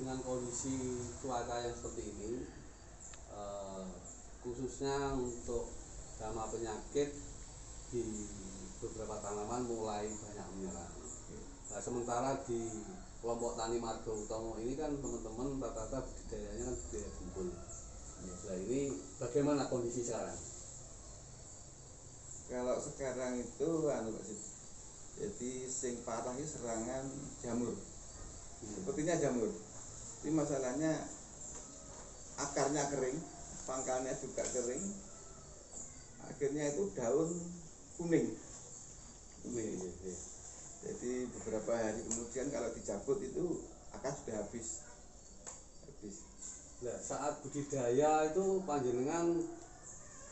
dengan kondisi cuaca yang seperti ini, khususnya untuk hama penyakit di beberapa tanaman mulai banyak menyerang. Nah, sementara di kelompok tani Marga Utomo ini kan teman-teman rata-rata budidayanya kan budidaya bumbul. Nah, ini bagaimana kondisi sekarang? Kalau sekarang itu jadi sing parah ini serangan jamur. Sepertinya jamur. Tapi masalahnya akarnya kering, pangkalnya juga kering. Akhirnya itu daun kuning. Jadi beberapa hari kemudian kalau dicabut itu akar sudah habis. Nah, saat budidaya itu panjenengan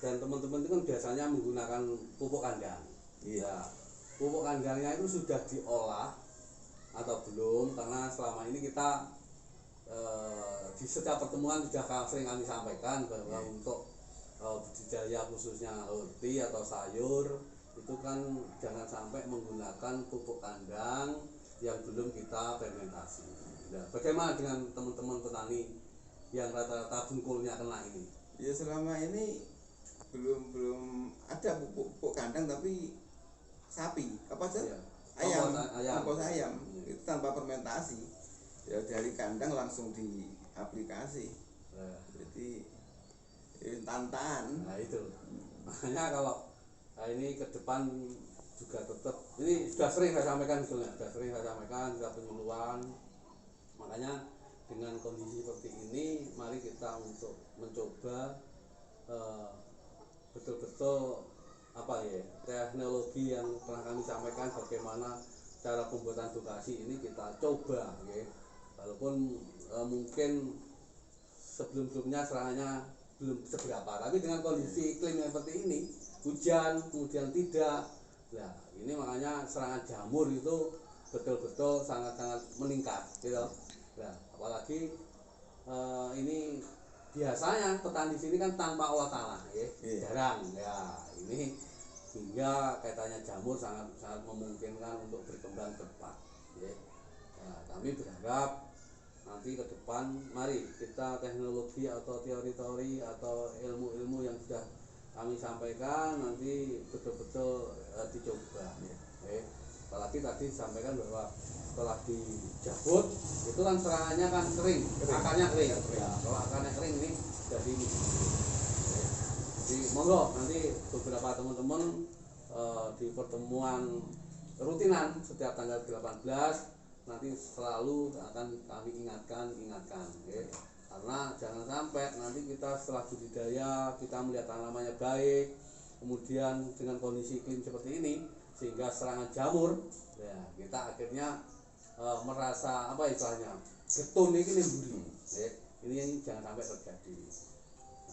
dan teman-teman itu kan biasanya menggunakan pupuk kandang. Iya. Nah, pupuk kandangnya itu sudah diolah atau belum? Karena selama ini kita di setiap pertemuan sudah sering kami sampaikan bahwa untuk budidaya khususnya roti atau sayur itu kan jangan sampai menggunakan pupuk kandang yang belum kita fermentasi. Nah, bagaimana dengan teman-teman petani yang rata-rata bungkulnya kena ini? Ya selama ini belum ada pupuk kandang, tapi sapi apa aja Ya, kompos ayam itu tanpa fermentasi, ya dari kandang langsung diaplikasi. Jadi tantangan. Nah itu makanya kalau ini ke depan juga tetap ini sudah sering saya sampaikan sudah penyuluhan. Makanya dengan kondisi seperti ini mari kita untuk mencoba betul-betul teknologi yang pernah kami sampaikan, bagaimana cara pembuatan edukasi ini kita coba walaupun mungkin sebelum-sebelumnya serangannya belum seberapa, tapi dengan kondisi iklim yang seperti ini, hujan kemudian tidak, nah ini makanya serangan jamur itu betul-betul sangat-sangat meningkat gitu. Nah, apalagi ini biasanya petani sini kan tanpa olah tanah jarang ya, ini hingga kaitannya jamur sangat memungkinkan untuk berkembang cepat Nah, kami berharap nanti ke depan mari kita teknologi atau teori-teori atau ilmu-ilmu yang sudah kami sampaikan nanti betul-betul dicoba apalagi tadi disampaikan bahwa setelah dijabut itu kan serangannya kan kering. Akarnya kering. Ya, kalau akarnya kering ini jadi monggo nanti beberapa teman-teman di pertemuan rutinan setiap tanggal 18 nanti selalu akan kami ingatkan karena jangan sampai nanti kita setelah budidaya kita melihat tanamannya baik, kemudian dengan kondisi iklim seperti ini sehingga serangan jamur ya kita akhirnya merasa getun ini mburi ini jangan sampai terjadi.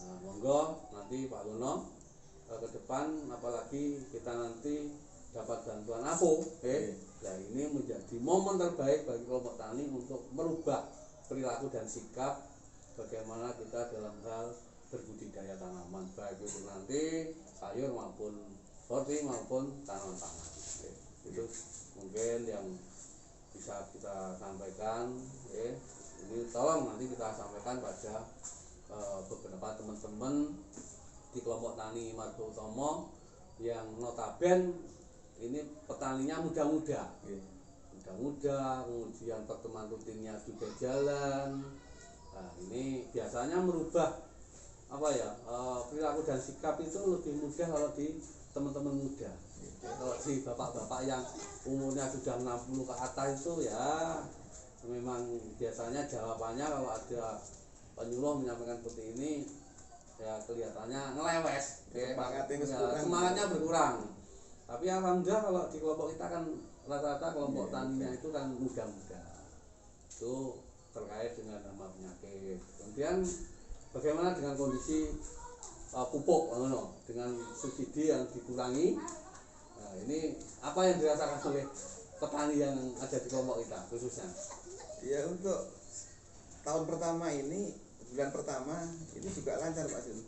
Nah, monggo nanti Pak Gono ke depan apalagi kita nanti dapat bantuan APO nah ini menjadi momen terbaik bagi kelompok tani untuk merubah perilaku dan sikap bagaimana kita dalam hal berbudidaya tanaman, baik itu nanti sayur maupun roti maupun tanaman pangan. Itu mungkin yang bisa kita sampaikan ini tolong nanti kita sampaikan pada beberapa teman-teman di kelompok tani Marga Utomo yang notaben ini petaninya muda-muda, kemudian pertemuan rutinnya juga jalan. Nah, ini biasanya merubah perilaku dan sikap itu lebih mudah kalau di teman-teman muda. Kalau di bapak-bapak yang umurnya sudah 60 ke atas itu ya memang biasanya jawabannya kalau ada penyuluh menyampaikan seperti ini ya kelihatannya ngelewes, semangatnya berkurang. Tapi alhamdulillah kalau di kelompok kita kan rata-rata kelompok taninya itu kan muda-muda. Itu terkait dengan hama penyakit. Kemudian bagaimana dengan kondisi pupuk dengan subsidi yang dikurangi? Nah, ini apa yang dirasakan oleh petani yang ada di kelompok kita khususnya? Ya untuk tahun pertama ini, bulan pertama ini juga lancar Pak Sin.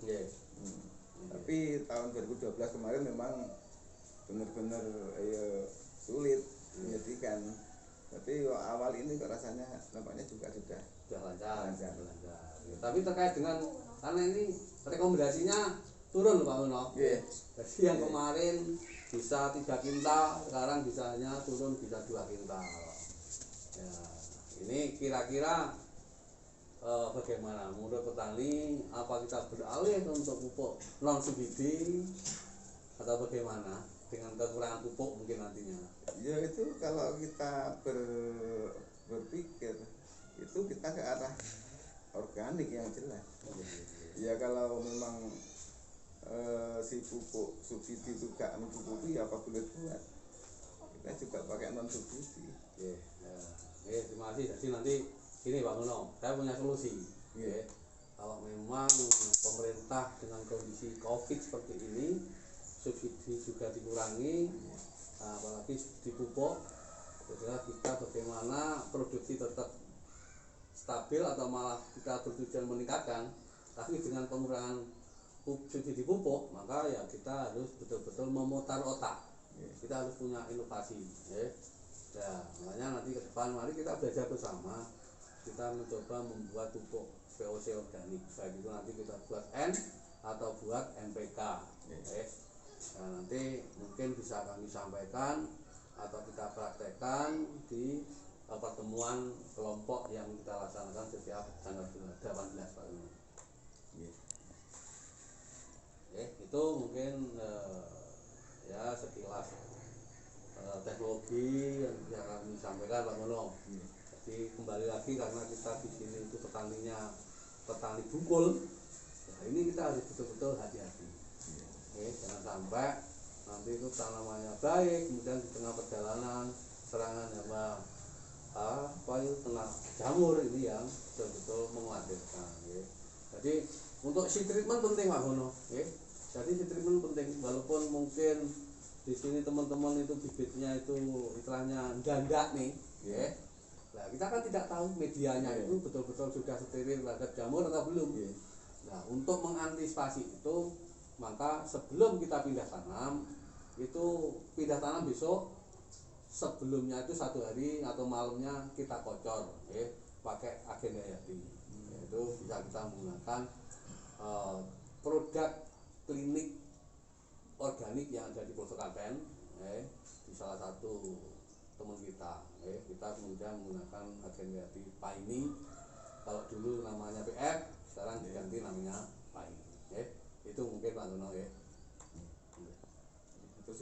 Tapi tahun 2012 kemarin memang benar-benar sulit menyedihkan. Tapi awal ini kok rasanya nampaknya juga sudah lancar. Lancar. Ya, tapi terkait dengan karena ini rekomendasinya turun Pak Uno. Iya. Jadi yang kemarin bisa 3 kintal, sekarang bisa hanya turun bisa 2 kintal. Ya, ini kira-kira bagaimana menurut petani, apa kita beralih untuk pupuk non subsidi atau bagaimana dengan kekurangan pupuk mungkin nantinya? Ya itu kalau kita berpikir itu kita ke arah organik yang jelas. Ya kalau memang si pupuk subsidi itu gak mencukupi, apa boleh buat, kita juga pakai non subsidi. Terima kasih. Jadi nanti ini Pak Uno, saya punya solusi. Kalau memang pemerintah dengan kondisi COVID seperti ini, subsidi juga dikurangi, apalagi subsidi pupuk, adalah kita bagaimana produksi tetap stabil atau malah kita bertujuan meningkatkan, tapi dengan pengurangan subsidi pupuk, maka ya kita harus betul-betul memutar otak. Kita harus punya inovasi. Ya, makanya nanti ke depan mari kita belajar bersama. Kita mencoba membuat pupuk VOC organik, baik itu nanti kita buat N atau buat NPK. Nah, nanti mungkin bisa kami sampaikan atau kita praktekkan di pertemuan kelompok yang kita laksanakan setiap tanggal 18 Pak. Itu mungkin ya sekilas teknologi yang bisa kami sampaikan Pak Mono. Jadi kembali lagi karena kita di sini itu petani bungkul, ya ini kita harus betul-betul hati-hati. Jangan sampai nanti itu tanamannya baik, kemudian di tengah perjalanan serangan hama kena jamur, ini yang betul-betul mengkhawatirkan. Jadi untuk si treatment penting Pak Mono. Jadi si treatment penting, walaupun mungkin di sini teman-teman itu bibitnya itu istilahnya dandak nih. Nah, kita kan tidak tahu medianya itu betul-betul sudah steril terhadap jamur atau belum. Nah, untuk mengantisipasi itu, maka sebelum kita pindah tanam, itu pindah tanam besok sebelumnya itu 1 hari atau malamnya kita kocor, pakai agen hayati. Itu bisa kita menggunakan produk klinik organik yang ada di Pelosok Klaten, di salah satu teman kita. Kita kemudian menggunakan agen hayati Paini. Kalau dulu namanya PF, sekarang diganti namanya Paini. Itu mungkin Pak Dono. Terus